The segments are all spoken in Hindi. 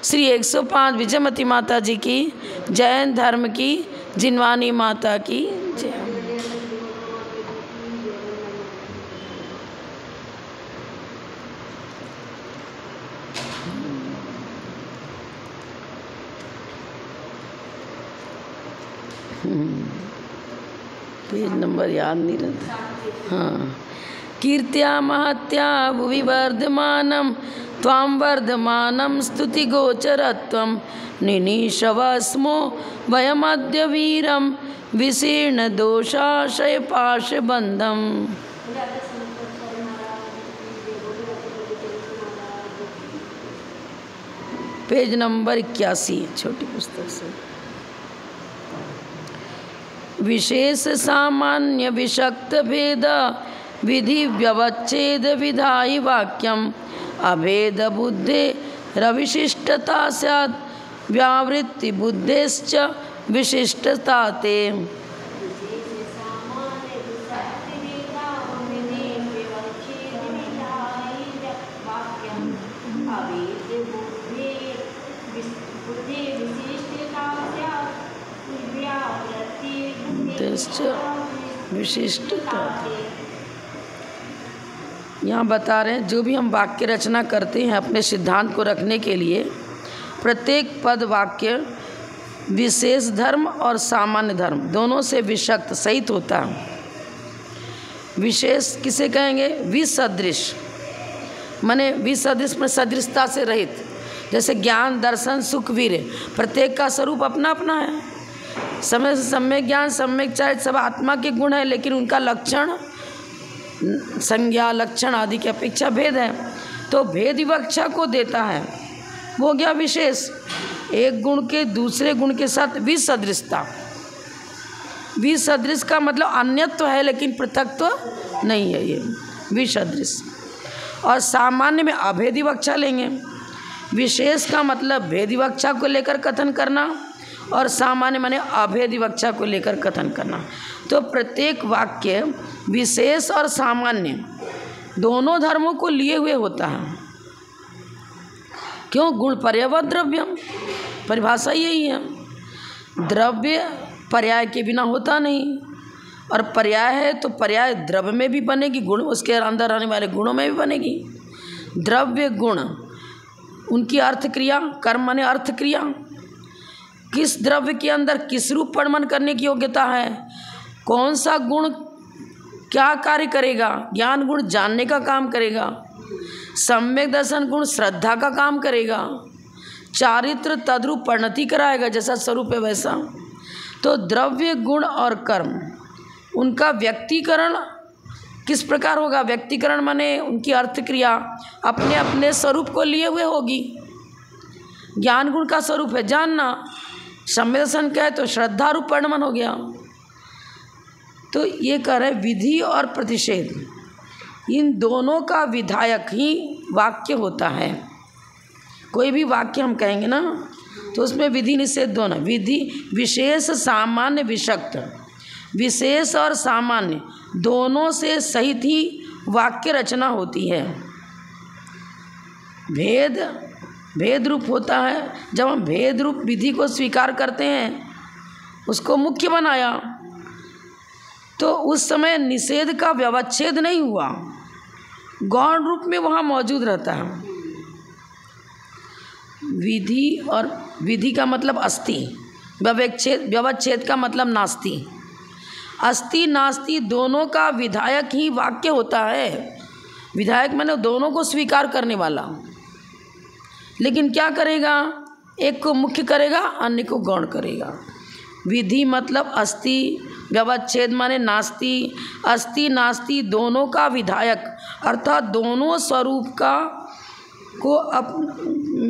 श्री 105 विजयमती माता जी की, जैन धर्म की जिनवानी माता की जय। पेज नंबर याद नहीं रहता। हाँ, कीर्त्या महत्या भुवि वर्धमानं त्वां वर्धमानं स्तुति गोचरत्वं निनीशवस्मो वयमद्य वीरं विशीर्ण दोषाशय पाशबन्धम्। पेज नंबर 81 छोटी पुस्तक से। विशेष सामान्य विशक्त भेद विधि व्यवच्छेद विधायि वाक्यम अभेद बुद्धे रविशिष्टता स्यात् व्यावृत्ति बुद्धेश्च विशिष्टता ते। विशिष्टता यहाँ बता रहे हैं, जो भी हम वाक्य रचना करते हैं अपने सिद्धांत को रखने के लिए, प्रत्येक पद वाक्य विशेष धर्म और सामान्य धर्म दोनों से विशक्त सहित होता है। विशेष किसे कहेंगे? विसदृश, माने विसदृश में सदृशता से रहित, जैसे ज्ञान दर्शन सुख वीर्य, प्रत्येक का स्वरूप अपना अपना है। समय से सम्यक ज्ञान सम्यक चाहे सब आत्मा के गुण है, लेकिन उनका लक्षण संज्ञा लक्षण आदि की अपेक्षा भेद है, तो भेद विवक्षा को देता है, वो हो गया विशेष। एक गुण के दूसरे गुण के साथ विसदृशता, विसदृश का मतलब अन्यत्व है लेकिन पृथकत्व नहीं है, ये विसदृश। और सामान्य में अभेद विवक्षा लेंगे। विशेष का मतलब भेद विवक्षा को लेकर कथन करना और सामान्य माने अभेद विवक्षा को लेकर कथन करना। तो प्रत्येक वाक्य विशेष और सामान्य दोनों धर्मों को लिए हुए होता है। क्यों? गुण पर्यावत द्रव्यम, परिभाषा यही है। द्रव्य पर्याय के बिना होता नहीं, और पर्याय है तो पर्याय द्रव्य में भी बनेगी, गुण उसके अंदर रहने वाले गुणों में भी बनेगी। द्रव्य गुण उनकी अर्थ क्रिया, कर्म माने अर्थ क्रिया, किस द्रव्य के अंदर किस रूप परिणमन करने की योग्यता है, कौन सा गुण क्या कार्य करेगा। ज्ञान गुण जानने का काम करेगा, सम्यक दर्शन गुण श्रद्धा का काम करेगा, चारित्र तद्रूप परिणति कराएगा, जैसा स्वरूप है वैसा। तो द्रव्य गुण और कर्म उनका व्यक्तिकरण किस प्रकार होगा? व्यक्तिकरण माने उनकी अर्थ क्रिया अपने अपने स्वरूप को लिए हुए होगी। ज्ञान गुण का स्वरूप है जानना, सम्यक दर्शन का है तो श्रद्धा रूप परिणमन हो गया। तो ये कह रहे विधि और प्रतिषेध, इन दोनों का विधायक ही वाक्य होता है। कोई भी वाक्य हम कहेंगे ना तो उसमें विधि निषेध दोनों, विधि विशेष सामान्य विशक्त, विशेष और सामान्य दोनों से सहित ही वाक्य रचना होती है। भेद भेद रूप होता है। जब हम भेद रूप विधि को स्वीकार करते हैं, उसको मुख्य बनाया, तो उस समय निषेध का व्यवच्छेद नहीं हुआ, गौण रूप में वहाँ मौजूद रहता है। विधि और विधि का मतलब अस्ति, व्यवच्छेद का मतलब नास्ति। अस्ति नास्ति दोनों का विधायक ही वाक्य होता है। विधायक माने दोनों को स्वीकार करने वाला, लेकिन क्या करेगा? एक को मुख्य करेगा, अन्य को गौण करेगा। विधि मतलब अस्ति, व्यवच्छेद माने नास्ति। अस्ति नास्ति दोनों का विधायक, अर्थात दोनों स्वरूप का को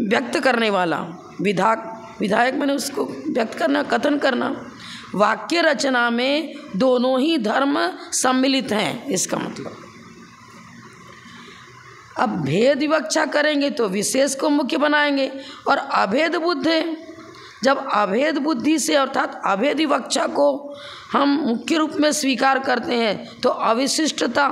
व्यक्त करने वाला। विधायक माने उसको व्यक्त करना, कथन करना। वाक्य रचना में दोनों ही धर्म सम्मिलित हैं, इसका मतलब। अब भेद विवक्षा करेंगे तो विशेष को मुख्य बनाएंगे, और अभेद बुद्धि, जब अभेद बुद्धि से अर्थात अभेद विवक्षा को हम मुख्य रूप में स्वीकार करते हैं तो अविशिष्टता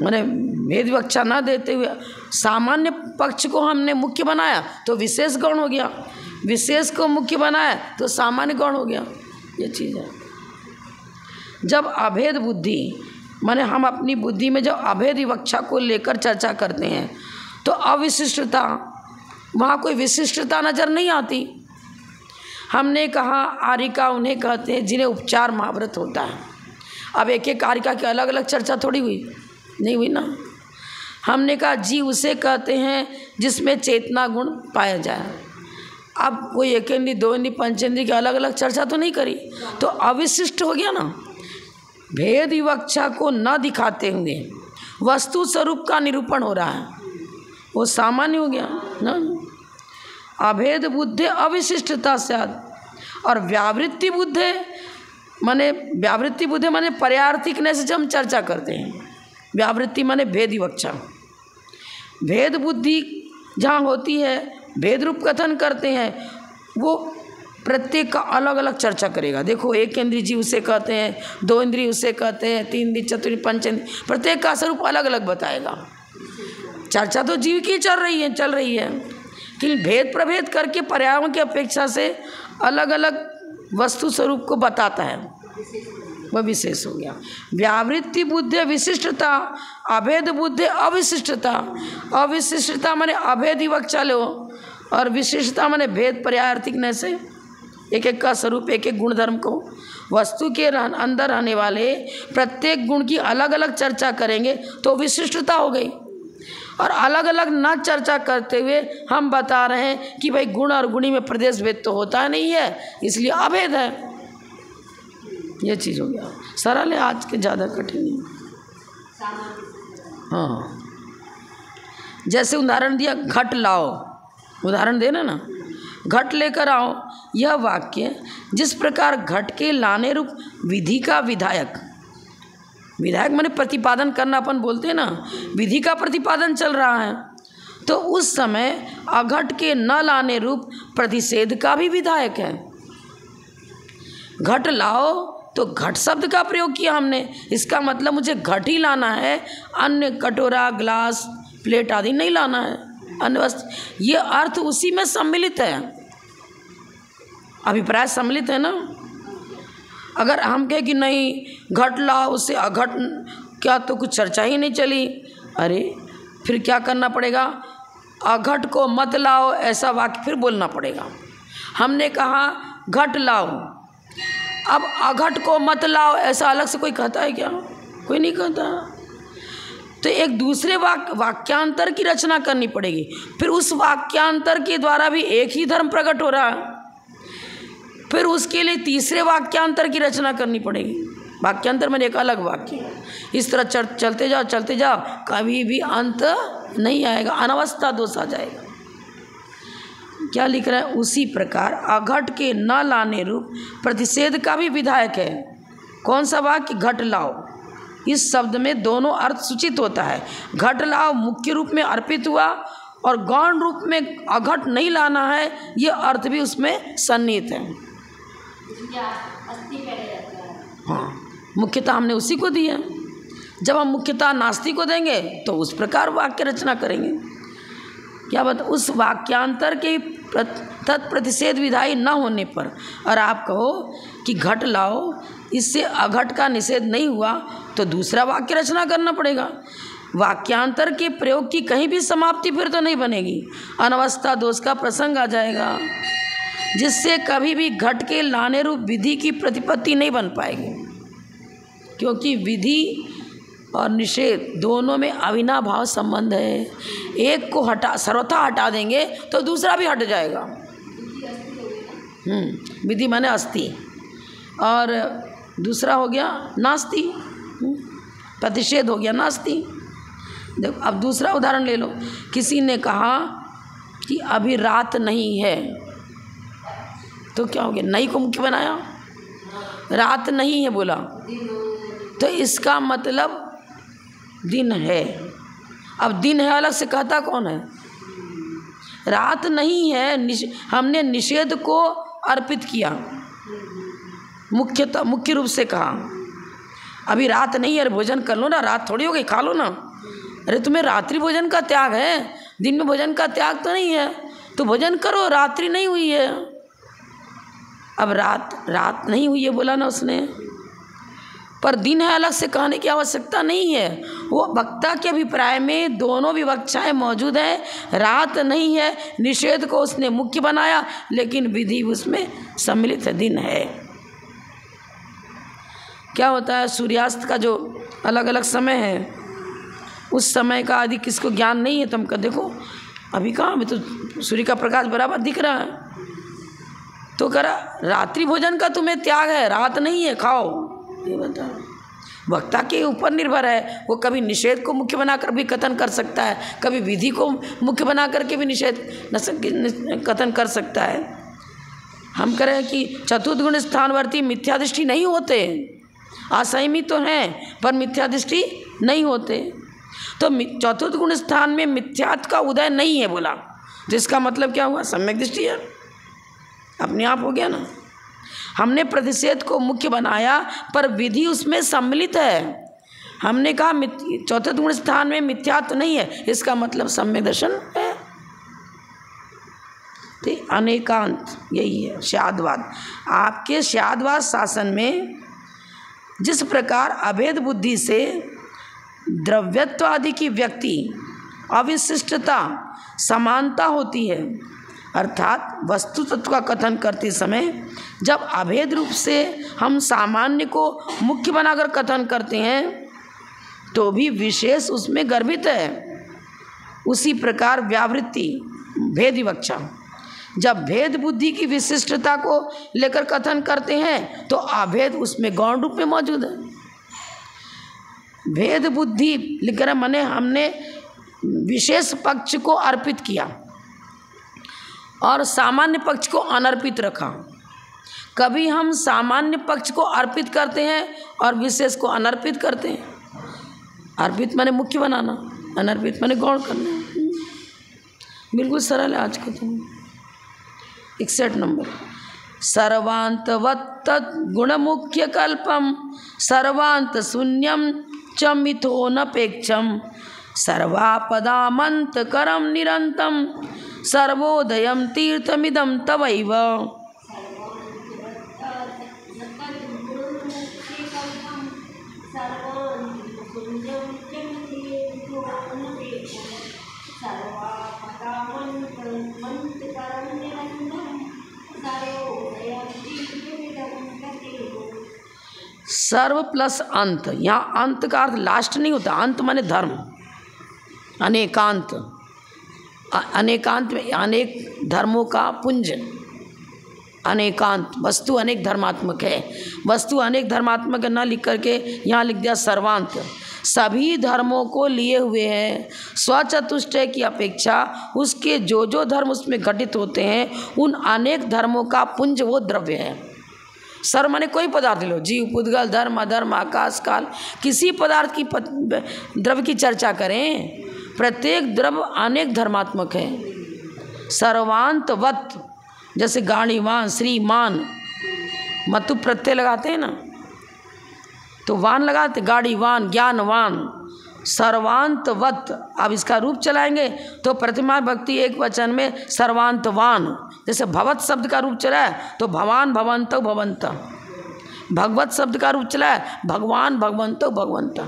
मैंने भेद विवक्षा न देते हुए सामान्य पक्ष को हमने मुख्य बनाया तो विशेष गौण हो गया, विशेष को मुख्य बनाया तो सामान्य गौण हो गया। ये चीज़ है। जब अभेद बुद्धि माने हम अपनी बुद्धि में जब अभेद विवक्षा को लेकर चर्चा करते हैं तो अविशिष्टता, वहाँ कोई विशिष्टता नज़र नहीं आती। हमने कहा आरिका उन्हें कहते हैं जिन्हें उपचार महाव्रत होता है। अब एक एक आरिका की अलग अलग चर्चा थोड़ी हुई, नहीं हुई ना। हमने कहा जीव उसे कहते हैं जिसमें चेतना गुण पाया जाए। अब कोई एक इंद्रिय, दो इंद्रिय, पंचेंद्रिय की अलग अलग चर्चा तो नहीं करी, तो अविशिष्ट हो गया ना। भेद विवक्षा को न दिखाते हुए वस्तु स्वरूप का निरूपण हो रहा है, वो सामान्य हो गया ना। अभेद बुद्धि अविशिष्टता से और व्यावृत्ति बुद्धि माने पर्यार्थिकने से जब हम चर्चा करते हैं, व्यावृत्ति माने भेद विवक्षा। भेद बुद्धि जहाँ होती है, भेद रूप कथन करते हैं, वो प्रत्येक का अलग अलग चर्चा करेगा। देखो एक इंद्रिय जीव उसे कहते हैं, दो इंद्रिय उसे कहते हैं, तीन इंद्रिय, चतुर्थ, पंचेंद्रिय, प्रत्येक का स्वरूप अलग अलग बताएगा। चर्चा तो जीव की चल रही है, कि भेद प्रभेद करके पर्यायों की अपेक्षा से अलग अलग वस्तु स्वरूप को बताता है, वह विशेष हो गया। व्यावृत्ति बुद्धि विशिष्टता, अभेद बुद्धि अविशिष्टता। अविशिष्टता माने अभेद विवक्षा लो और विशिष्टता माने भेद पर्यायार्थिकने से एक एक का स्वरूप, एक एक गुण धर्म को, वस्तु के अंदर रहने वाले प्रत्येक गुण की अलग अलग चर्चा करेंगे तो विशिष्टता हो गई। और अलग अलग न चर्चा करते हुए हम बता रहे हैं कि भाई गुण और गुणी में प्रदेश भेद तो होता नहीं है, इसलिए अभेद है। ये चीज़ हो गया। सरल है, आज के ज़्यादा कठिन नहीं। हाँ, जैसे उदाहरण दिया घट लाओ, उदाहरण देना ना, घट लेकर आओ। यह वाक्य जिस प्रकार घट के लाने रूप विधि का विधायक, विधायक माने प्रतिपादन करना, अपन बोलते हैं ना, विधि का प्रतिपादन चल रहा है, तो उस समय अघट के न लाने रूप प्रतिषेध का भी विधायक है। घट लाओ तो घट शब्द का प्रयोग किया हमने, इसका मतलब मुझे घट ही लाना है, अन्य कटोरा, ग्लास, प्लेट आदि नहीं लाना है, अन्य वस्तु। ये अर्थ उसी में सम्मिलित है, अभिप्राय सम्मिलित है ना। अगर हम कहें कि नहीं घट लाओ, उससे अघट क्या, तो कुछ चर्चा ही नहीं चली। अरे फिर क्या करना पड़ेगा, अघट को मत लाओ, ऐसा वाक्य फिर बोलना पड़ेगा। हमने कहा घट लाओ, अब अघट को मत लाओ ऐसा अलग से कोई कहता है क्या? कोई नहीं कहता। तो एक दूसरे वाक्यांतर की रचना करनी पड़ेगी, फिर उस वाक्यांतर के द्वारा भी एक ही धर्म प्रकट हो रहा है, फिर उसके लिए तीसरे वाक्यांतर की रचना करनी पड़ेगी। वाक्यांतर में एक अलग वाक्य, इस तरह चलते जाओ, कभी भी अंत नहीं आएगा, अनवस्था दोष आ जाएगा। क्या लिख रहा है? उसी प्रकार अघट के न लाने रूप प्रतिषेध का भी विधायक है। कौन सा वाक्य? घट लाओ। इस शब्द में दोनों अर्थ सूचित होता है। घट लाओ मुख्य रूप में अर्पित हुआ और गौण रूप में अघट नहीं लाना है, ये अर्थ भी उसमें सन्निहित है। हाँ, मुख्यता हमने उसी को दी है। जब हम मुख्यता नास्ति को देंगे तो उस प्रकार वाक्य रचना करेंगे। क्या बात? उस वाक्यांतर के तत्प्रतिषेध विधायी न होने पर और आप कहो कि घट लाओ, इससे अघट का निषेध नहीं हुआ, तो दूसरा वाक्य रचना करना पड़ेगा। वाक्यांतर के प्रयोग की कहीं भी समाप्ति फिर तो नहीं बनेगी, अनवस्था दोष का प्रसंग आ जाएगा, जिससे कभी भी घट के लाने रूप विधि की प्रतिपत्ति नहीं बन पाएगी। क्योंकि विधि और निषेध दोनों में अविनाभाव संबंध है। एक को सर्वथा हटा देंगे तो दूसरा भी हट जाएगा। विधि माने अस्ति और दूसरा हो गया नास्ति, प्रतिषेध हो गया नास्ति। देखो अब दूसरा उदाहरण ले लो। किसी ने कहा कि अभी रात नहीं है, तो क्या हो गया? नहीं को मुख्य बनाया, रात नहीं है बोला, तो इसका मतलब दिन है। अब दिन है अलग से कहता कौन है? रात नहीं है, हमने निषेध को अर्पित किया, मुख्य रूप से कहा अभी रात नहीं है, भोजन कर लो ना, रात थोड़ी हो गई, खा लो ना, अरे तुम्हें रात्रि भोजन का त्याग है, दिन में भोजन का त्याग तो नहीं है, तो भोजन करो, रात्रि नहीं हुई है। अब रात नहीं हुई है बोला ना उसने, पर दिन है अलग से कहने की आवश्यकता नहीं है। वो वक्ता के अभिप्राय में दोनों विवक्षाएं मौजूद है। रात नहीं है, निषेध को उसने मुख्य बनाया, लेकिन विधि उसमें सम्मिलित है, दिन है। क्या होता है, सूर्यास्त का जो अलग अलग समय है, उस समय का आदि किसको ज्ञान नहीं है, तुम कर देखो अभी कहाँ, अभी तो सूर्य का प्रकाश बराबर दिख रहा है। तो करा रात्रि भोजन का तुम्हें त्याग है, रात नहीं है, खाओ। ये बता, वक्ता के ऊपर निर्भर है। वो कभी निषेध को मुख्य बनाकर भी कथन कर सकता है, कभी विधि को मुख्य बना करके भी निषेध कथन कर सकता है। हम करें कि चतुर्थ गुण स्थानवर्ती मिथ्या दृष्टि नहीं होते, असंयमी तो हैं पर मिथ्या दृष्टि नहीं होते। तो चतुर्थ गुण स्थान में मिथ्यात्व का उदय नहीं है बोला, जिसका मतलब क्या हुआ, सम्यक दृष्टि है, अपने आप हो गया ना। हमने प्रतिषेध को मुख्य बनाया पर विधि उसमें सम्मिलित है। हमने कहा चौथे गुण स्थान में मिथ्यात्व नहीं है, इसका मतलब सम्यक दर्शन है। ठीक, अनेकांत यही है स्याद्वाद। आपके स्याद्वाद शासन में जिस प्रकार अभेद बुद्धि से द्रव्यत्व आदि की व्यक्ति, अविशिष्टता, समानता होती है, अर्थात वस्तु तत्व का कथन करते समय जब अभेद रूप से हम सामान्य को मुख्य बनाकर कथन करते हैं तो भी विशेष उसमें गर्भित है। उसी प्रकार व्यावृत्ति भेद विवक्षा, जब भेद बुद्धि की विशिष्टता को लेकर कथन करते हैं तो अभेद उसमें गौण रूप में मौजूद है। भेद बुद्धि लिखकर माने हमने विशेष पक्ष को अर्पित किया और सामान्य पक्ष को अनर्पित रखा। कभी हम सामान्य पक्ष को अर्पित करते हैं और विशेष को अनर्पित करते हैं। अर्पित माने मुख्य बनाना, अनर्पित माने गौण करना। बिल्कुल सरल है आज का। तो 61 नंबर, सर्वांतवत् गुण मुख्य कल्पम सर्वांत शून्यम च मिथोनपेक्षम सर्वापदामंत करम निरंतम सर्वोदयम तीर्थमिदम तवैव। सर्व प्लस अंत, यहाँ अंत का अर्थ लास्ट नहीं होता, अंत माने धर्म। अनेकांत, अनेकांत में अनेक धर्मों का पुंज, अनेकांत, वस्तु अनेक धर्मात्मक है। वस्तु अनेक धर्मात्मक न लिख करके यहाँ लिख दिया सर्वांत, सभी धर्मों को लिए हुए हैं। स्वचतुष्टय की अपेक्षा उसके जो जो धर्म उसमें घटित होते हैं उन अनेक धर्मों का पुंज वो द्रव्य है। सर्व माने कोई पदार्थ लो, जीव, पुद्गल, धर्म, अधर्म, आकाश, काल, किसी पदार्थ की द्रव्य की चर्चा करें, प्रत्येक द्रव्य अनेक धर्मात्मक है। सर्वांतवत्, जैसे गाड़ीवान, श्रीमान, मतु प्रत्यय लगाते हैं ना, तो वान लगाते, गाड़ीवान, ज्ञानवान, सर्वांतवत्। अब इसका रूप चलाएंगे तो प्रतिमा भक्ति एक वचन में सर्वांतवान, जैसे भवत शब्द का रूप चला है तो भवान भवंत भवंत, भगवत शब्द का रूप चला है भगवान भगवंत भगवंत।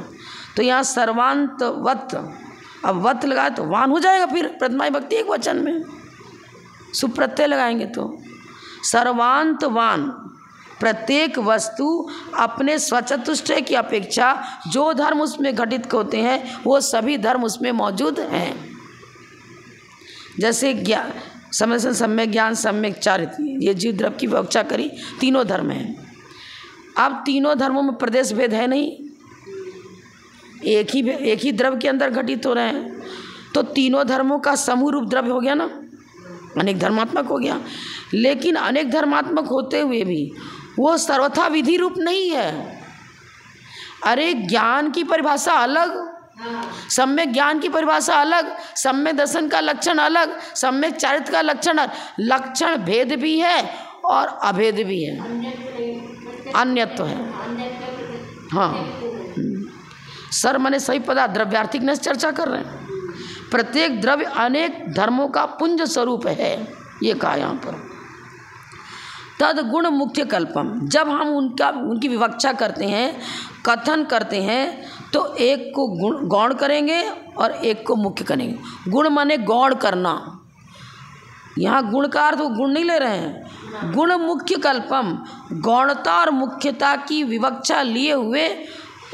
तो यहाँ सर्वांतवत्, अब वत् लगाए तो वान हो जाएगा, फिर प्रतिमा भक्ति एक वचन में सुप्रत्यय लगाएंगे तो सर्वांतवान। प्रत्येक वस्तु अपने स्वचतुष्टय की अपेक्षा जो धर्म उसमें घटित होते हैं वो सभी धर्म उसमें मौजूद हैं। जैसे ज्ञान, समय से सम्यक ज्ञान, सम्यक चारित्र्य, ये जीव द्रव्य की विवक्षा करी, तीनों धर्म हैं। अब तीनों धर्मों में प्रदेश भेद है नहीं, एक ही द्रव्य के अंदर घटित हो रहे हैं, तो तीनों धर्मों का समूह रूप द्रव्य हो गया ना, अनेक धर्मात्मक हो गया। लेकिन अनेक धर्मात्मक होते हुए भी वो सर्वथा विधि रूप नहीं है। अरे ज्ञान की परिभाषा अलग, सम्यक ज्ञान की परिभाषा अलग, सम्यक दर्शन का लक्षण अलग, सम्यक चारित्र्य का लक्षण अलग। लक्षण भेद भी है और अभेद भी है, अन्यत्व है। हाँ, सर माने सभी पदार्थ द्रव्यार्थिक ने चर्चा कर रहे हैं। प्रत्येक द्रव्य अनेक धर्मों का पुंज स्वरूप है, ये कहा यहाँ पर। तद गुण मुख्य कल्पम, जब हम उनकी विवक्षा करते हैं, कथन करते हैं, तो एक को गुण गौण करेंगे और एक को मुख्य करेंगे। गुण माने गौण करना, यहाँ गुण का अर्थ वो गुण नहीं ले रहे हैं। गुण मुख्य कल्पम, गौणता और मुख्यता की विवक्षा लिए हुए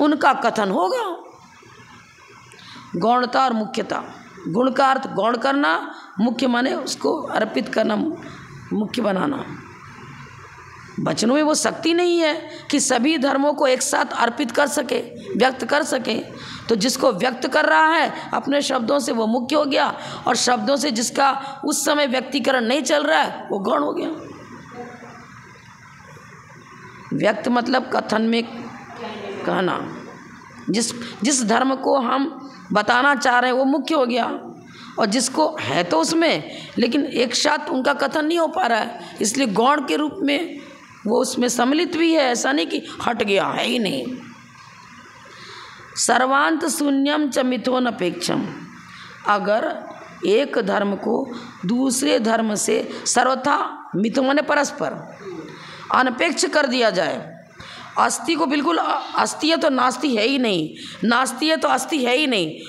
उनका कथन होगा। गौणता और मुख्यता, गुण का अर्थ गौण करना, मुख्य माने उसको अर्पित करना, मुख्य बनाना। वचनों में वो शक्ति नहीं है कि सभी धर्मों को एक साथ अर्पित कर सके, व्यक्त कर सके। तो जिसको व्यक्त कर रहा है अपने शब्दों से वो मुख्य हो गया, और शब्दों से जिसका उस समय व्यक्तिकरण नहीं चल रहा है वो गौण हो गया। व्यक्त मतलब कथन में कहना, जिस धर्म को हम बताना चाह रहे हैं वो मुख्य हो गया, और जिसको है तो उसमें लेकिन एक साथ उनका कथन नहीं हो पा रहा है, इसलिए गौण के रूप में वो उसमें सम्मिलित भी है, ऐसा नहीं कि हट गया, है ही नहीं। सर्वांत शून्यम च मिथोन अपेक्षम, अगर एक धर्म को दूसरे धर्म से सर्वथा, मिथो माने परस्पर, अनपेक्ष कर दिया जाए। अस्ति को बिल्कुल अस्ति है तो नास्ति है ही नहीं, नास्ति है तो अस्ति है ही नहीं,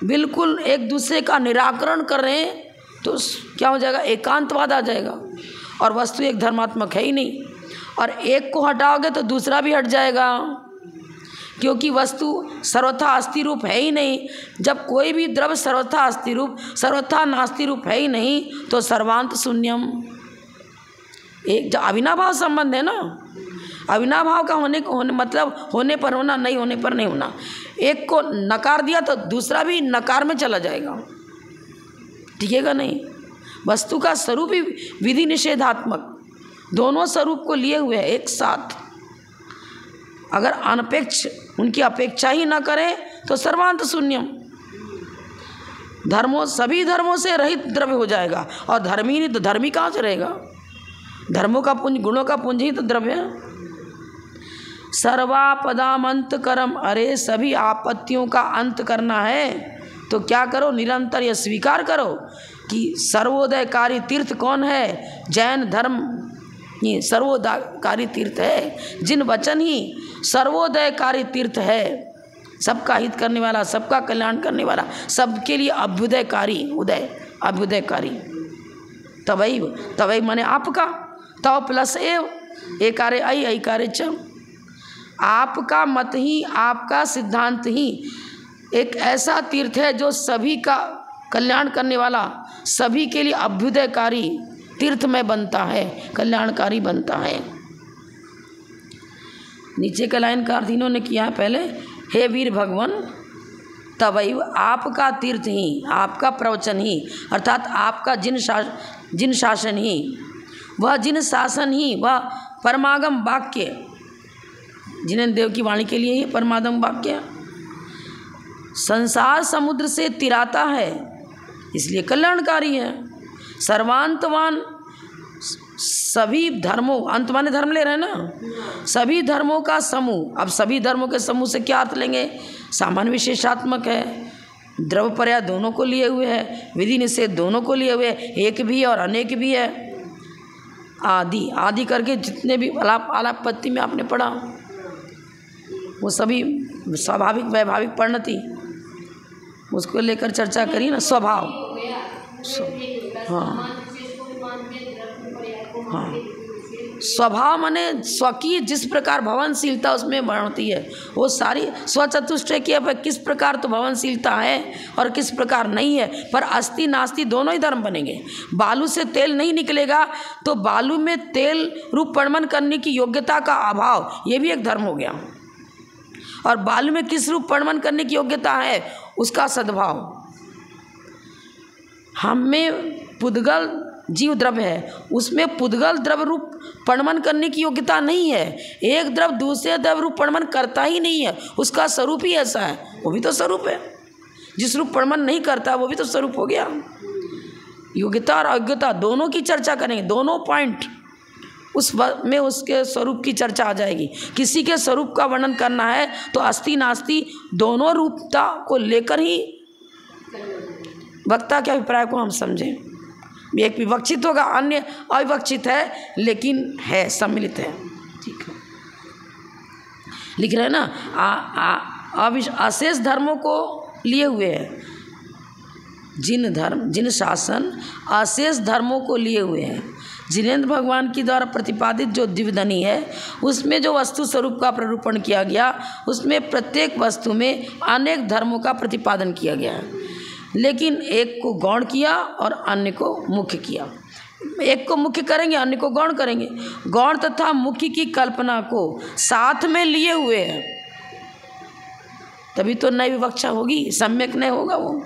बिल्कुल एक दूसरे का निराकरण कर रहे हैं तो क्या हो जाएगा, एकांतवाद आ जाएगा, और वस्तु एक धर्मात्मक है ही नहीं। और एक को हटाओगे तो दूसरा भी हट जाएगा, क्योंकि वस्तु सर्वथा अस्थि रूप है ही नहीं। जब कोई भी द्रव्य सर्वथा अस्थि रूप, सर्वथा नास्ति रूप है ही नहीं, तो सर्वांत शून्यम, एक जो अविनाभाव संबंध है ना, अविनाभाव का होने मतलब होने पर होना, नहीं होने पर नहीं होना। एक को नकार दिया तो दूसरा भी नकार में चला जाएगा, टिकेगा नहीं। वस्तु का स्वरूप ही विधि निषेधात्मक, दोनों स्वरूप को लिए हुए है एक साथ। अगर अनपेक्ष उनकी अपेक्षा ही ना करें तो सर्वांत शून्यम, धर्मों सभी धर्मों से रहित द्रव्य हो जाएगा, और धर्मी नहीं तो धर्मी कहाँ से रहेगा। धर्मों का पुंज, गुणों का पुंज ही तो द्रव्य है। सर्वापदाम अंत करम, अरे सभी आपत्तियों का अंत करना है तो क्या करो, निरंतर यह स्वीकार करो कि सर्वोदयकारी तीर्थ कौन है, जैन धर्म ये सर्वोदयकारी तीर्थ है। जिन वचन ही सर्वोदयकारी तीर्थ है, सबका हित करने वाला, सबका कल्याण करने वाला, सबके लिए अभ्युदयकारी, उदय अभ्युदयकारी। तवई माने आपका, तव प्लस एव, एकारे आई, ऐकारे च, आपका मत ही, आपका सिद्धांत ही एक ऐसा तीर्थ है जो सभी का कल्याण करने वाला, सभी के लिए अभ्युदयकारी तीर्थ में बनता है, कल्याणकारी बनता है। नीचे का लाइन का अर्थ इन्होंने किया है पहले, हे वीर भगवान, तवैव आपका तीर्थ ही, आपका प्रवचन ही, अर्थात आपका जिन शासन ही, वह जिन शासन ही, वह परमागम वाक्य, जिनेन्द्र देव की वाणी के लिए ही परमागम वाक्य संसार समुद्र से तिराता है, इसलिए कल्याणकारी है। सर्वांतवान, सभी धर्मों, अंत माने धर्म ले रहे हैं ना, सभी धर्मों का समूह। अब सभी धर्मों के समूह से क्या अर्थ लेंगे, सामान्य विशेषात्मक है, द्रव्य पर्याय दोनों को लिए हुए है, विधि निषेध दोनों को लिए हुए, एक भी है और अनेक भी है, आदि आदि करके जितने भी आलापत्ति में आपने पढ़ा वो सभी स्वाभाविक वैभाविक परिणति, उसको लेकर चर्चा करी ना, स्वभाव। हाँ हाँ, स्वभाव माने स्वकीय जिस प्रकार भवनशीलता उसमें बढ़ती है, वो सारी स्वचतुष्टय की अब किस प्रकार तो भवनशीलता है और किस प्रकार नहीं है, पर अस्ति नास्ति दोनों ही धर्म बनेंगे। बालू से तेल नहीं निकलेगा तो बालू में तेल रूप परिणमन करने की योग्यता का अभाव, ये भी एक धर्म हो गया। और बालू में किस रूप परिणमन करने की योग्यता है, उसका सद्भाव। हम में पुद्गल जीव द्रव्य है, उसमें पुद्गल द्रव्य रूप परिणमन करने की योग्यता नहीं है। एक द्रव्य दूसरे द्रव्य रूप परिणमन करता ही नहीं है, उसका स्वरूप ही ऐसा है, वो भी तो स्वरूप है। जिस रूप परिणमन नहीं करता वो भी तो स्वरूप हो गया। योग्यता और अयोग्यता दोनों की चर्चा करेंगे, दोनों पॉइंट में उसके स्वरूप की चर्चा आ जाएगी। किसी के स्वरूप का वर्णन करना है तो अस्ति नास्ति दोनों रूपता को लेकर ही वक्ता के अभिप्राय को हम समझें। एक विवक्षित होगा, अन्य अविवक्षित है लेकिन है, सम्मिलित है। ठीक है, लिख रहे हैं ना, अशेष धर्मों को लिए हुए है। जिन शासन अशेष धर्मों को लिए हुए हैं। जिनेंद्र भगवान की द्वारा प्रतिपादित जो दिव्यधनी है उसमें जो वस्तु स्वरूप का प्ररूपण किया गया, उसमें प्रत्येक वस्तु में अनेक धर्मों का प्रतिपादन किया गया है, लेकिन एक को गौण किया और अन्य को मुख्य किया। एक को मुख्य करेंगे, अन्य को गौण करेंगे। गौण तथा मुख्य की कल्पना को साथ में लिए हुए हैं, तभी तो नई विवक्षा होगी, सम्यक नहीं होगा वो।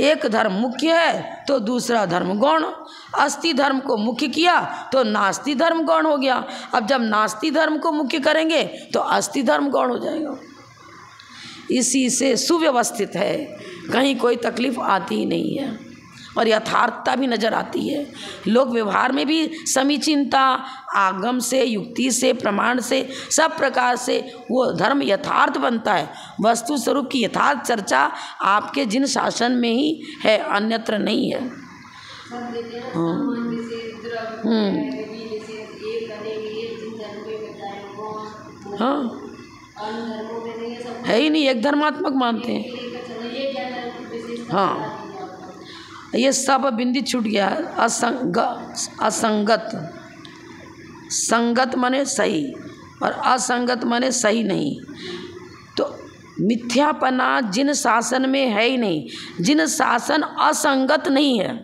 एक धर्म मुख्य है तो दूसरा धर्म गौण। अस्ति धर्म को मुख्य किया तो नास्ति धर्म गौण हो गया। अब जब नास्ति धर्म को मुख्य करेंगे तो अस्ति धर्म गौण हो जाएगा। इसी से सुव्यवस्थित है, कहीं कोई तकलीफ आती ही नहीं है और यथार्थता भी नजर आती है। लोक व्यवहार में भी समीचीनता, आगम से, युक्ति से, प्रमाण से, सब प्रकार से वो धर्म यथार्थ बनता है। वस्तु स्वरूप की यथार्थ चर्चा आपके जिन शासन में ही है, अन्यत्र नहीं है। हाँ, है ही नहीं, एक धर्मात्मक मानते हैं। हाँ, ये सब बिंदी छूट गया। असंगत, संगत माने सही और असंगत माने सही नहीं। तो मिथ्यापना जिन शासन में है ही नहीं, जिन शासन असंगत नहीं है।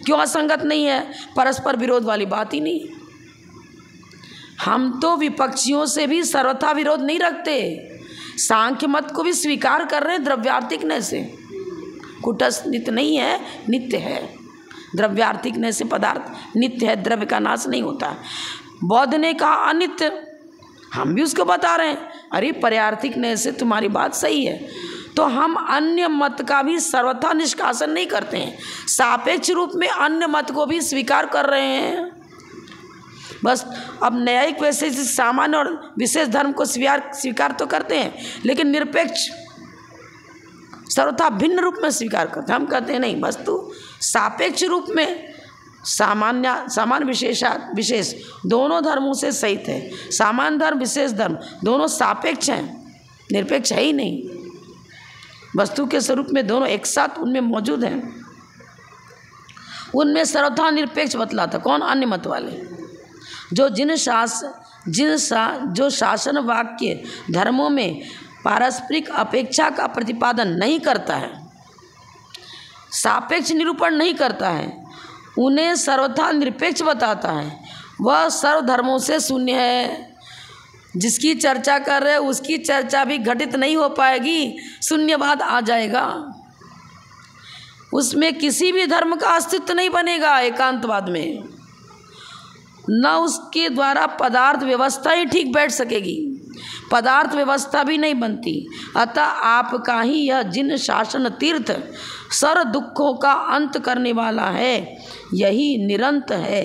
क्यों असंगत नहीं है? परस्पर विरोध वाली बात ही नहीं। हम तो विपक्षियों से भी सर्वथा विरोध नहीं रखते, सांख्य मत को भी स्वीकार कर रहे हैं द्रव्यार्थिकने से। कुटस्थ नित्य नहीं है, नित्य है। द्रव्यार्थिकने से पदार्थ नित्य है, द्रव्य का नाश नहीं होता। बौद्ध ने कहा अनित्य, हम भी उसको बता रहे हैं अरे पर्यार्थिकने से तुम्हारी बात सही है। तो हम अन्य मत का भी सर्वथा निष्कासन नहीं करते हैं, सापेक्ष रूप में अन्य मत को भी स्वीकार कर रहे हैं। बस अब न्यायिक वैसे सामान्य और विशेष धर्म को स्वीकार तो करते हैं, लेकिन निरपेक्ष सर्वथा भिन्न रूप में स्वीकार करते हैं। हम कहते हैं नहीं, वस्तु सापेक्ष रूप में सामान्य विशेष दोनों धर्मों से सहित है। सामान्य धर्म, विशेष धर्म दोनों सापेक्ष हैं, निरपेक्ष है ही नहीं। वस्तु के स्वरूप में दोनों एक साथ उनमें मौजूद हैं। उनमें सर्वथा निरपेक्ष बतलाता कौन? अन्य मत वाले, जो जो शासन वाक्य धर्मों में पारस्परिक अपेक्षा का प्रतिपादन नहीं करता है, सापेक्ष निरूपण नहीं करता है, उन्हें सर्वथा निरपेक्ष बताता है। वह सर्वधर्मों से शून्य है। जिसकी चर्चा कर रहे उसकी चर्चा भी घटित नहीं हो पाएगी, शून्यवाद आ जाएगा। उसमें किसी भी धर्म का अस्तित्व नहीं बनेगा। एकांतवाद में न उसके द्वारा पदार्थ व्यवस्था ही ठीक बैठ सकेगी, पदार्थ व्यवस्था भी नहीं बनती। अतः आपका ही यह जिन शासन तीर्थ सर्व दुखों का अंत करने वाला है, यही निरंत है,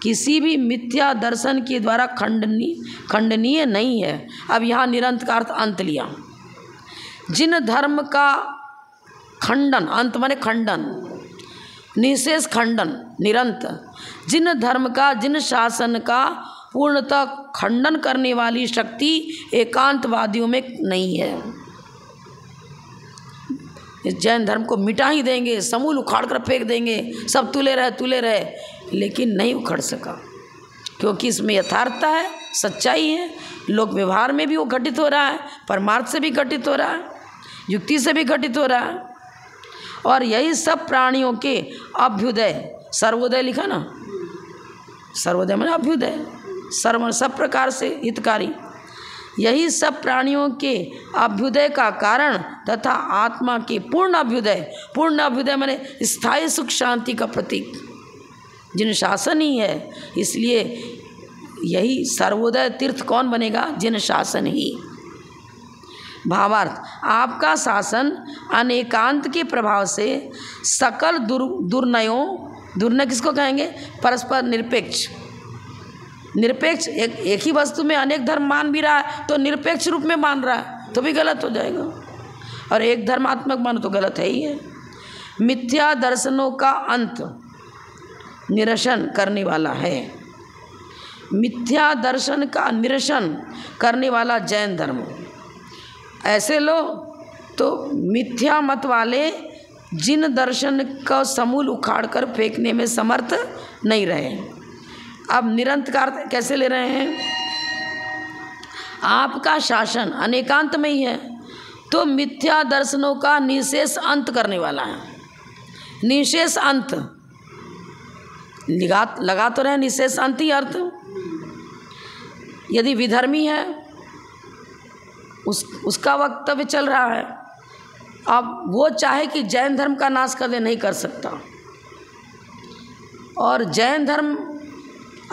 किसी भी मिथ्या दर्शन के द्वारा खंडनीय नहीं है। अब यहाँ निरंत का अर्थ अंत लिया। जिन धर्म का खंडन, अंत माने खंडन, निशेष खंडन, निरंत, जिन धर्म का, जिन शासन का पूर्णतः खंडन करने वाली शक्ति एकांतवादियों में नहीं है। इस जैन धर्म को मिटा ही देंगे, समूल उखाड़ कर फेंक देंगे, सब तुले रहे, लेकिन नहीं उखड़ सका, क्योंकि इसमें यथार्थता है, सच्चाई है। लोक व्यवहार में भी वो घटित हो रहा है, परमार्थ से भी घटित हो रहा है, युक्ति से भी घटित हो रहा है। और यही सब प्राणियों के अभ्युदय, सर्वोदय लिखा ना, सर्वोदय माने अभ्युदय, सर्व सब प्रकार से हितकारी, यही सब प्राणियों के अभ्युदय का कारण तथा आत्मा के पूर्ण अभ्युदय माने स्थायी सुख शांति का प्रतीक जिन शासन ही है। इसलिए यही सर्वोदय तीर्थ कौन बनेगा? जिन शासन ही। भावार्थ, आपका शासन अनेकांत के प्रभाव से सकल दुर्नय किसको कहेंगे? परस्पर निरपेक्ष, निरपेक्ष एक ही वस्तु में अनेक धर्म मान भी रहा है तो निरपेक्ष रूप में मान रहा है तो भी गलत हो जाएगा, और एक धर्मात्मक मानो तो गलत है ही है। मिथ्या दर्शनों का अंत निरसन करने वाला है। मिथ्या दर्शन का निरसन करने वाला जैन धर्म। ऐसे लोग तो मिथ्या मत वाले जिन दर्शन का समूल उखाड़ कर फेंकने में समर्थ नहीं रहे। अब निरंतर कैसे ले रहे हैं? आपका शासन अनेकांत में ही है तो मिथ्या दर्शनों का निशेष अंत करने वाला है। निशेष अंत लगा तो रहे, निशेष अंत ही अर्थ। यदि विधर्मी है उसका वक्तव्य चल रहा है, अब वो चाहे कि जैन धर्म का नाश कर दे, नहीं कर सकता। और जैन धर्म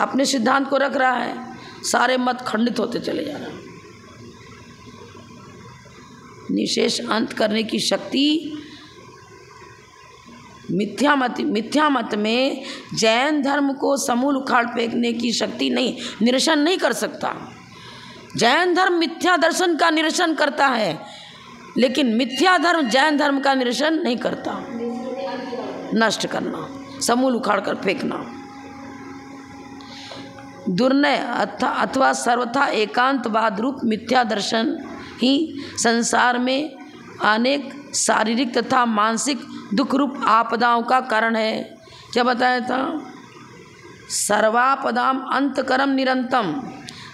अपने सिद्धांत को रख रहा है, सारे मत खंडित होते चले जा रहे हैं। निशेष अंत करने की शक्ति मिथ्या मत में जैन धर्म को समूल उखाड़ फेंकने की शक्ति नहीं, निरसन नहीं कर सकता। जैन धर्म मिथ्या दर्शन का निरसन करता है, लेकिन मिथ्या धर्म जैन धर्म का निरसन नहीं करता। नष्ट करना, समूल उखाड़ कर फेंकना। दुर्नय अथवा सर्वथा एकांतवाद रूप मिथ्या दर्शन ही संसार में अनेक शारीरिक तथा मानसिक दुख रूप आपदाओं का कारण है। क्या बताया था? सर्वापदाम अंतकरम निरंतम।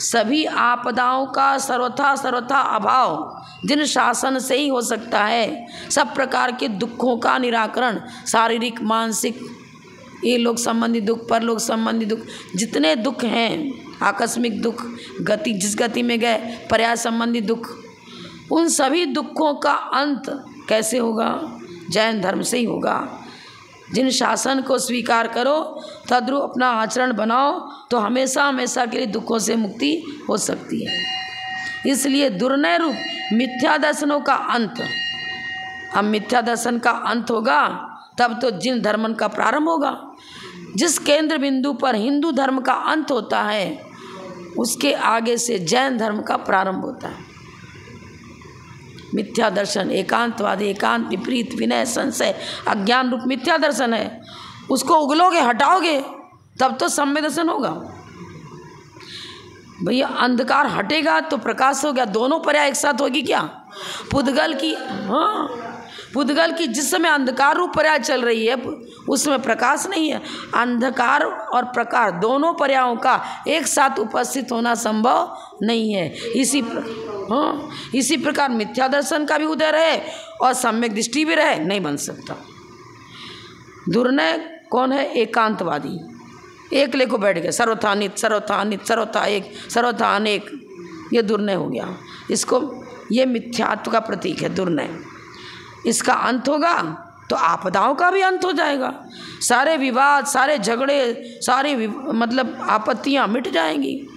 सभी आपदाओं का सर्वथा अभाव जिन शासन से ही हो सकता है। सब प्रकार के दुखों का निराकरण, शारीरिक, मानसिक, ये लोक संबंधी दुख, परलोक संबंधी दुख, जितने दुख हैं, आकस्मिक दुख, गति जिस गति में गए, पर्याय संबंधी दुख, उन सभी दुखों का अंत कैसे होगा? जैन धर्म से ही होगा। जिन शासन को स्वीकार करो, तद्रुप अपना आचरण बनाओ, तो हमेशा हमेशा के लिए दुखों से मुक्ति हो सकती है। इसलिए दुर्नय रूप मिथ्या दर्शनों का अंत, अब मिथ्या दर्शन का अंत होगा तब तो जिन धर्मन का प्रारंभ होगा। जिस केंद्र बिंदु पर हिंदू धर्म का अंत होता है, उसके आगे से जैन धर्म का प्रारंभ होता है। मिथ्या दर्शन एकांतवादी, एकांत, विपरीत, विनय, संशय, अज्ञान रूप मिथ्या दर्शन है। उसको उगलोगे, हटाओगे, तब तो सम्य दर्शन होगा। भैया अंधकार हटेगा तो प्रकाश हो गया। दोनों पर्याय एक साथ होगी क्या? पुद्गल की जिस समय अंधकार रूप पर्याय चल रही है उसमें प्रकाश नहीं है। अंधकार और प्रकाश दोनों पर्यायों का एक साथ उपस्थित होना संभव नहीं है। इसी प्रकार मिथ्या दर्शन का भी उदय रहे और सम्यक दृष्टि भी रहे, नहीं बन सकता। दुर्नय कौन है? एकांतवादी। एक लेको बैठ गए, सर्वथा नित, सर्वथा नित, सर्वथा एक, सर्वथा अनेक, ये दुर्नय हो गया। इसको, ये मिथ्यात्व का प्रतीक है दुर्नय। इसका अंत होगा तो आपदाओं का भी अंत हो जाएगा। सारे विवाद, सारे झगड़े, सारी मतलब आपत्तियां मिट जाएंगी।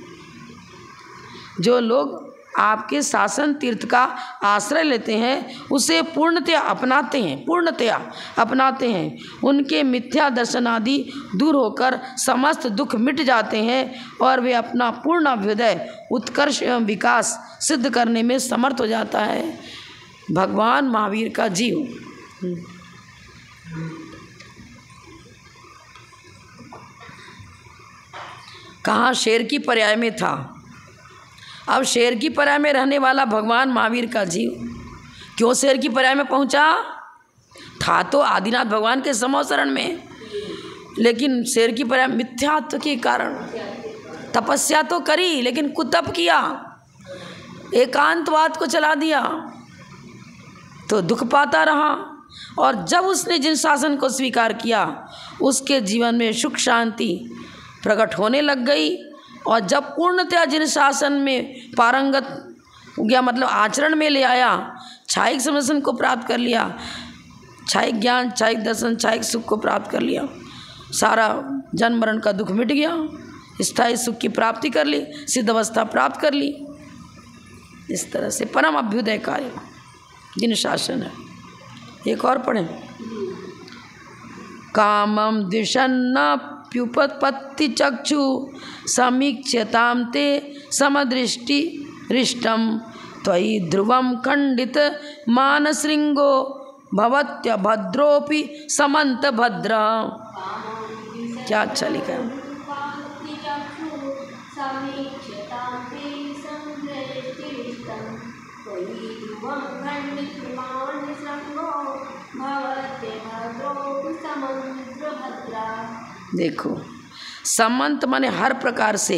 जो लोग आपके शासन तीर्थ का आश्रय लेते हैं, उसे पूर्णतया अपनाते हैं, उनके मिथ्या दर्शन आदि दूर होकर समस्त दुख मिट जाते हैं और वे अपना पूर्ण अभ्युदय, उत्कर्ष एवं विकास सिद्ध करने में समर्थ हो जाता है। भगवान महावीर का जीव कहाँ? शेर की पर्याय में था। अब शेर की पर्याय में रहने वाला भगवान महावीर का जीव क्यों शेर की पर्याय में पहुंचा? था तो आदिनाथ भगवान के समो शरण में, लेकिन शेर की पर्याय मिथ्यात्व के कारण तपस्या तो करी, लेकिन कुतप किया, एकांतवाद को चला दिया, तो दुख पाता रहा। और जब उसने जिन शासन को स्वीकार किया, उसके जीवन में सुख शांति प्रकट होने लग गई। और जब पूर्णतया जिन शासन में पारंगत हो गया, मतलब आचरण में ले आया, छायिक समदर्शन को प्राप्त कर लिया, छायिक ज्ञान, छायिक दर्शन, छायिक सुख को प्राप्त कर लिया, सारा जन्म मरण का दुख मिट गया, स्थायी सुख की प्राप्ति कर ली, सिद्ध अवस्था प्राप्त कर ली। इस तरह से परम अभ्युदयकारी जिन शासन है। एक और पढ़ें। कामम द्विषन्न प्युपपत्ति चक्षु समीक्ष्यतां ते समदृष्टि रिष्टम त्वयि ध्रुवं खंडित मानसृंगो भवत्य भद्रोपि समंत भद्र। क्या अच्छा लिखा है। देखो समंत माने हर प्रकार से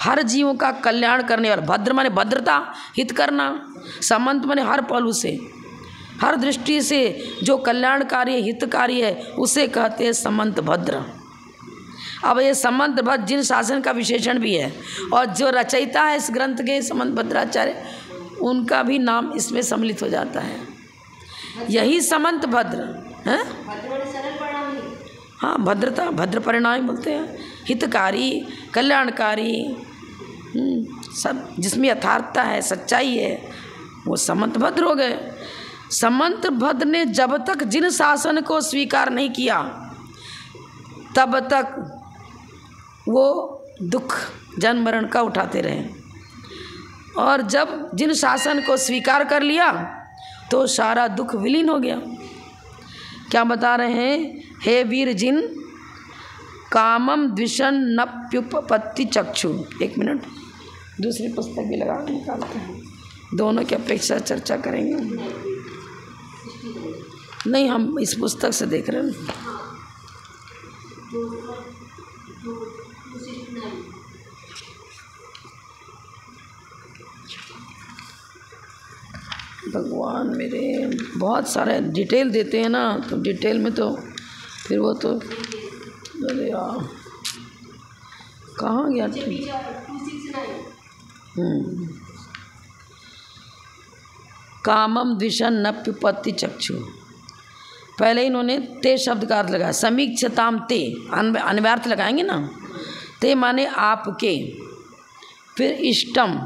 हर जीवों का कल्याण करने वाला, भद्र माने भद्रता हित करना, समंत माने हर पहलू से हर दृष्टि से जो कल्याणकारी हितकारी है उसे कहते हैं समंत भद्र। अब ये समंत भद्र जिन शासन का विशेषण भी है और जो रचयिता है इस ग्रंथ के समंत भद्राचार्य उनका भी नाम इसमें सम्मिलित हो जाता है। यही समंत भद्र है। हाँ भद्रता भद्र परिणाम बोलते हैं, हितकारी कल्याणकारी सब जिसमें यथार्थता है सच्चाई है वो समंत भद्र हो गए। समंत भद्र ने जब तक जिन शासन को स्वीकार नहीं किया तब तक वो दुख जन्म मरण का उठाते रहे और जब जिन शासन को स्वीकार कर लिया तो सारा दुख विलीन हो गया। क्या बता रहे हैं, हे वीर जिन कामम द्विषण नप्युपपत्ति चक्षु। एक मिनट दूसरी पुस्तक भी लगा निकालते हैं, दोनों की अपेक्षा चर्चा करेंगे। नहीं हम इस पुस्तक से देख रहे हैं। भगवान मेरे बहुत सारे डिटेल देते हैं ना, तो डिटेल में तो फिर वो तो अरे यार कहाँ गया। कामम द्विषण नप्युपत्ति चक्षु। पहले इन्होंने ते शब्द का अर्थ लगाया, समीक्षताम ते अन्वयार्थ लगाएंगे ना, ते माने आपके, फिर इष्टम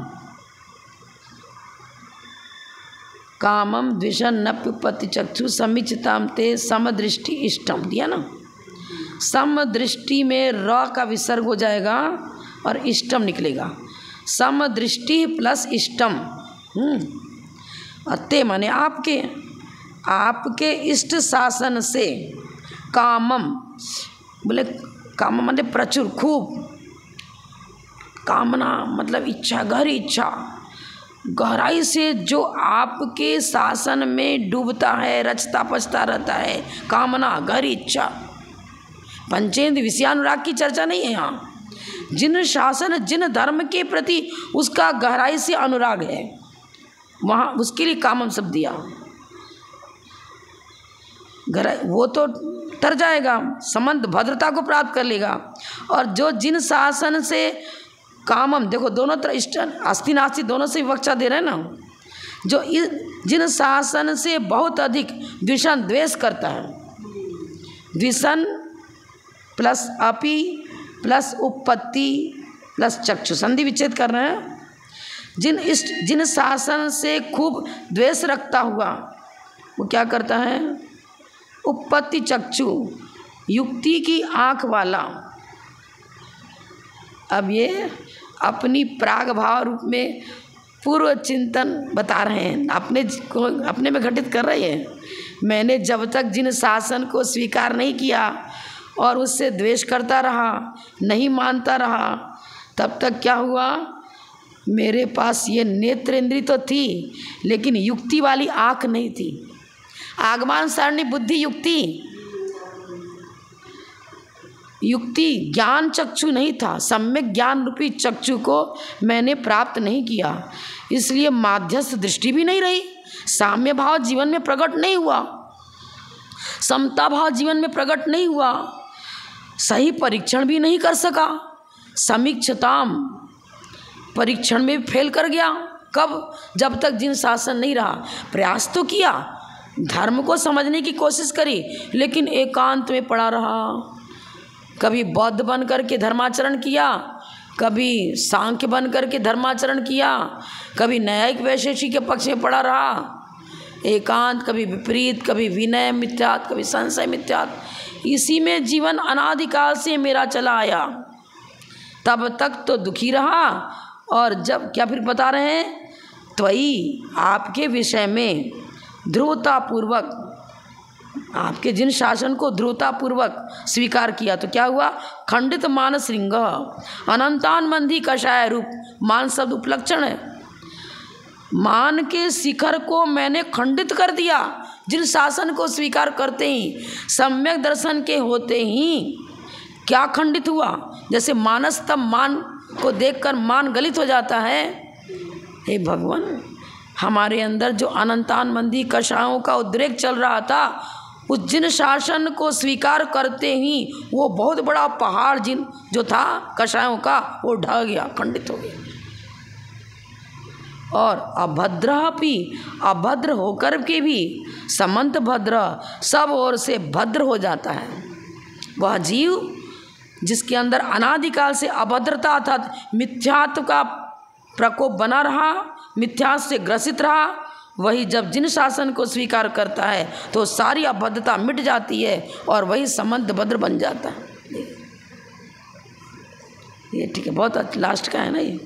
कामम द्विषण नप्युपत्ति चक्षु समीक्षताम ते समदृष्टि इष्टम दिया ना। समदृष्टि में र का विसर्ग हो जाएगा और इष्टम निकलेगा, समदृष्टि प्लस इष्टम। और ते माने आपके, आपके इष्ट शासन से कामम बोले कामम माने प्रचुर खूब, कामना मतलब इच्छा गहरी इच्छा गहराई से जो आपके शासन में डूबता है रचता पचता रहता है, कामना गहरी इच्छा। पंचेंद्र विषयानुराग की चर्चा नहीं है यहाँ, जिन शासन जिन धर्म के प्रति उसका गहराई से अनुराग है वहाँ उसके लिए कामम शब्द दिया। वो तो तर जाएगा, समंत भद्रता को प्राप्त कर लेगा। और जो जिन शासन से कामम, देखो दोनों तरह इष्ट अस्थि नास्ति दोनों से विवक्षा दे रहे हैं ना, जो जिन शासन से बहुत अधिक द्विषण द्वेष करता है, द्विषण प्लस अपि प्लस उपपत्ति प्लस चक्षु संधि विच्छेद कर रहे हैं। जिन शासन से खूब द्वेष रखता हुआ वो क्या करता है, उपपत्ति चक्षु युक्ति की आँख वाला। अब ये अपनी प्राग भाव रूप में पूर्व चिंतन बता रहे हैं, अपने में घटित कर रहे हैं। मैंने जब तक जिन शासन को स्वीकार नहीं किया और उससे द्वेष करता रहा, नहीं मानता रहा, तब तक क्या हुआ, मेरे पास ये नेत्र इंद्री तो थी लेकिन युक्ति वाली आँख नहीं थी। आगमान सारणी बुद्धि युक्ति ज्ञान चक्षु नहीं था, सम्यक ज्ञान रूपी चक्षु को मैंने प्राप्त नहीं किया, इसलिए माध्यस्थ दृष्टि भी नहीं रही, साम्य भाव जीवन में प्रकट नहीं हुआ, समता भाव जीवन में प्रकट नहीं हुआ, सही परीक्षण भी नहीं कर सका, समीक्षताम परीक्षण में फेल कर गया। कब, जब तक जिन शासन नहीं रहा। प्रयास तो किया, धर्म को समझने की कोशिश करी, लेकिन एकांत में पड़ा रहा। कभी बौद्ध बन करके धर्माचरण किया, कभी सांख्य बन करके धर्माचरण किया, कभी न्यायिक वैशेषिक के पक्ष में पड़ा रहा, एकांत, कभी विपरीत, कभी विनय मिथ्यात, कभी संशय मिथ्यात, इसी में जीवन अनादिकाल से मेरा चला आया, तब तक तो दुखी रहा। और जब क्या फिर बता रहे हैं, त्वयि आपके विषय में ध्रुवतापूर्वक, आपके जिन शासन को ध्रुवतापूर्वक स्वीकार किया तो क्या हुआ, खंडित मान श्रृंग अनंतान मंदी कषाय रूप। मान शब्द उपलक्षण है, मान के शिखर को मैंने खंडित कर दिया। जिन शासन को स्वीकार करते ही, सम्यक दर्शन के होते ही क्या खंडित हुआ, जैसे मानस तब मान को देखकर मान गलित हो जाता है। हे भगवान, हमारे अंदर जो अनंतान मंदी कषायों का उद्रेक चल रहा था, उस जिन शासन को स्वीकार करते ही वो बहुत बड़ा पहाड़ जिन जो था कषायों का, वो ढह गया, खंडित हो गया। और अभद्रापि, अभद्र होकर के भी समंत भद्र, सब ओर से भद्र हो जाता है। वह जीव जिसके अंदर अनादिकाल से अभद्रता अर्थात मिथ्यात्व का प्रकोप बना रहा, मिथ्या से ग्रसित रहा, वही जब जिन शासन को स्वीकार करता है तो सारी अभद्रता मिट जाती है और वही समंत भद्र बन जाता है। ये ठीक है, बहुत लास्ट का है ना ये।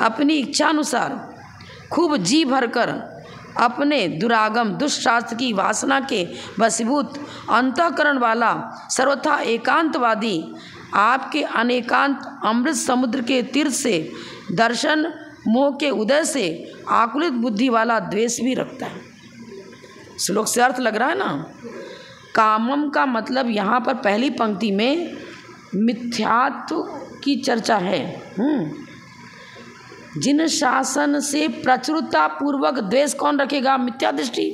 अपनी इच्छा अनुसार खूब जी भरकर अपने दुरागम दुष्शास्त्र की वासना के वशीभूत अंतःकरण वाला सर्वथा एकांतवादी आपके अनेकांत अमृत समुद्र के तीर्थ से दर्शन मोह के उदय से आकुलित बुद्धि वाला द्वेष भी रखता है। श्लोक से अर्थ लग रहा है ना। कामम का मतलब यहाँ पर पहली पंक्ति में मिथ्यात्व की चर्चा है। जिन शासन से प्रचुरता पूर्वक द्वेष कौन रखेगा, मिथ्या दृष्टि।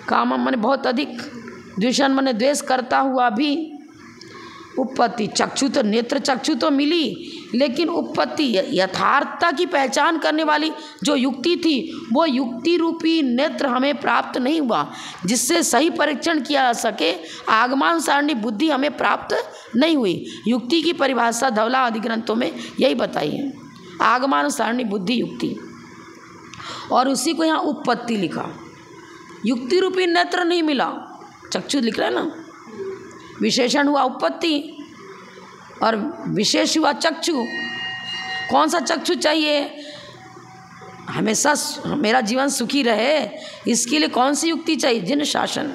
कामम माने बहुत अधिक, द्वेषण माने द्वेष करता हुआ भी। उपपत्ति चक्षु तो नेत्र चक्षु तो मिली, लेकिन उपपत्ति यथार्थता की पहचान करने वाली जो युक्ति थी, वो युक्ति रूपी नेत्र हमें प्राप्त नहीं हुआ, जिससे सही परीक्षण किया जा सके। आगमान सारणी बुद्धि हमें प्राप्त नहीं हुई। युक्ति की परिभाषा धवला आदि ग्रंथों में यही बताई है, आगमान सारणी बुद्धि युक्ति, और उसी को यहाँ उपपत्ति लिखा। युक्ति रूपी नेत्र नहीं मिला, चक्षु लिख रहा है ना, विशेषण हुआ उपपत्ति और विशेष हुआ चक्षु। कौन सा चक्षु चाहिए, हमेशा मेरा जीवन सुखी रहे, इसके लिए कौन सी युक्ति चाहिए, जिन शासन।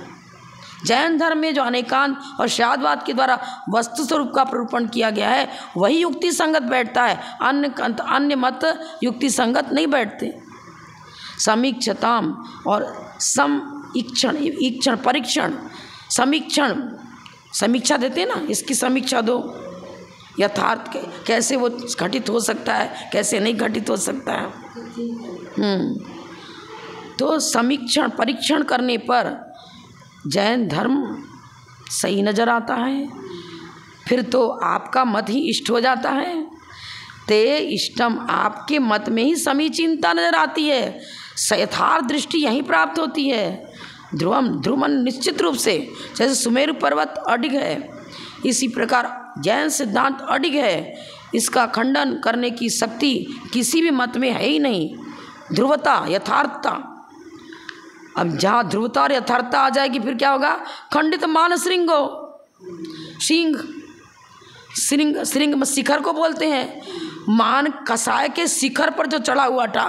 जैन धर्म में जो अनेकांत और शादवाद के द्वारा वस्तु स्वरूप का प्ररूपण किया गया है, वही युक्ति संगत बैठता है। अन्य मत युक्ति संगत नहीं बैठते। समीक्षताम और समीक्षण, ईक्षण परीक्षण, समीक्षण समीक्षा देते ना, इसकी समीक्षा दो, यथार्थ कैसे वो घटित हो सकता है, कैसे नहीं घटित हो सकता है। तो समीक्षण परीक्षण करने पर जैन धर्म सही नज़र आता है, फिर तो आपका मत ही इष्ट हो जाता है। ते इष्टम, आपके मत में ही समीचीनता नजर आती है, यथार्थ दृष्टि यहीं प्राप्त होती है। ध्रुवम, ध्रुवन निश्चित रूप से, जैसे सुमेरु पर्वत अडिग है, इसी प्रकार जैन सिद्धांत अडिग है। इसका खंडन करने की शक्ति किसी भी मत में है ही नहीं। ध्रुवता यथार्थता, अब जहाँ ध्रुवता और यथार्थता आ जाएगी फिर क्या होगा, खंडित मान श्रृंगो, श्रृंग श्रृंग श्रृंग में शिखर को बोलते हैं। मान कसाय के शिखर पर जो चढ़ा हुआ था,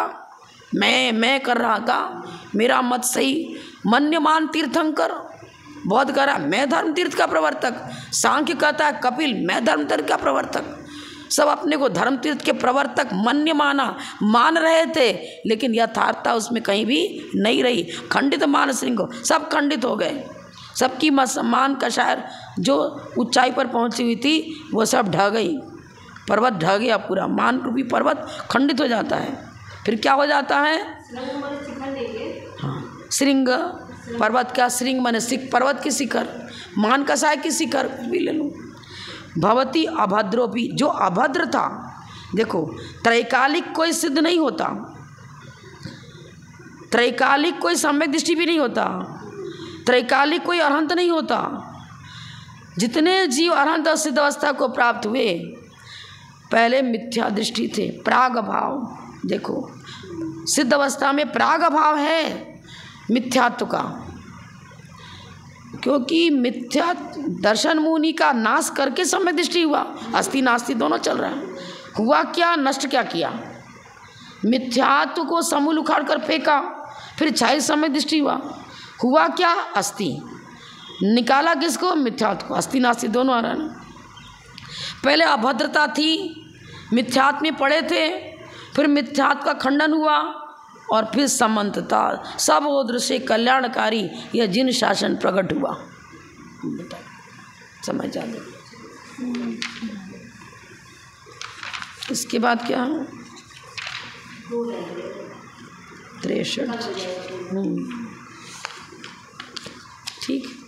मैं कर रहा था, मेरा मत सही। मन्यमान तीर्थंकर बौद्ध कह रहा मैं धर्म तीर्थ का प्रवर्तक, सांख्य कहता है कपिल मैं धर्म तीर्थ का प्रवर्तक। सब अपने को धर्म तीर्थ के प्रवर्तक मन्य मान रहे थे, लेकिन यथार्थता उसमें कहीं भी नहीं रही। खंडित मान श्रृंग, सब खंडित हो गए। सबकी मान कषायर जो ऊंचाई पर पहुंची हुई थी वो सब ढह गई, पर्वत ढह गया पूरा, मान रूपी पर्वत खंडित हो जाता है। फिर क्या हो जाता है, हाँ श्रृंग पर्वत का, श्रृंग माने पर्वत की शिखर, मान कसाय की शिखर भी ले लूँ। भवती अभद्रोपी, जो अभद्र था, देखो त्रैकालिक कोई सिद्ध नहीं होता, त्रैकालिक कोई सम्यक दृष्टि भी नहीं होता, त्रैकालिक कोई अरहंत नहीं होता। जितने जीव अरहंत और सिद्ध अवस्था को प्राप्त हुए, पहले मिथ्या दृष्टि थे, प्राग भाव। देखो सिद्ध अवस्था में प्राग भाव है मिथ्यात्व का, क्योंकि मिथ्या दर्शन मुनि का नाश करके सम्यक दृष्टि हुआ। अस्ति नास्ति दोनों चल रहा है। हुआ क्या, नष्ट क्या किया? मिथ्यात्व को समूल उखाड़ कर फेंका, फिर छाई सम्यक दृष्टि हुआ क्या? अस्ति। निकाला किसको? मिथ्यात्व को। अस्ति नास्ति दोनों आ रहा है ना। पहले अभद्रता थी, मिथ्यात्व में पड़े थे, फिर मिथ्यात्व का खंडन हुआ और फिर समंतता, सब ओद्र से कल्याणकारी यह जिन शासन प्रकट हुआ। समझ जाते। इसके बाद क्या है? 63। ठीक।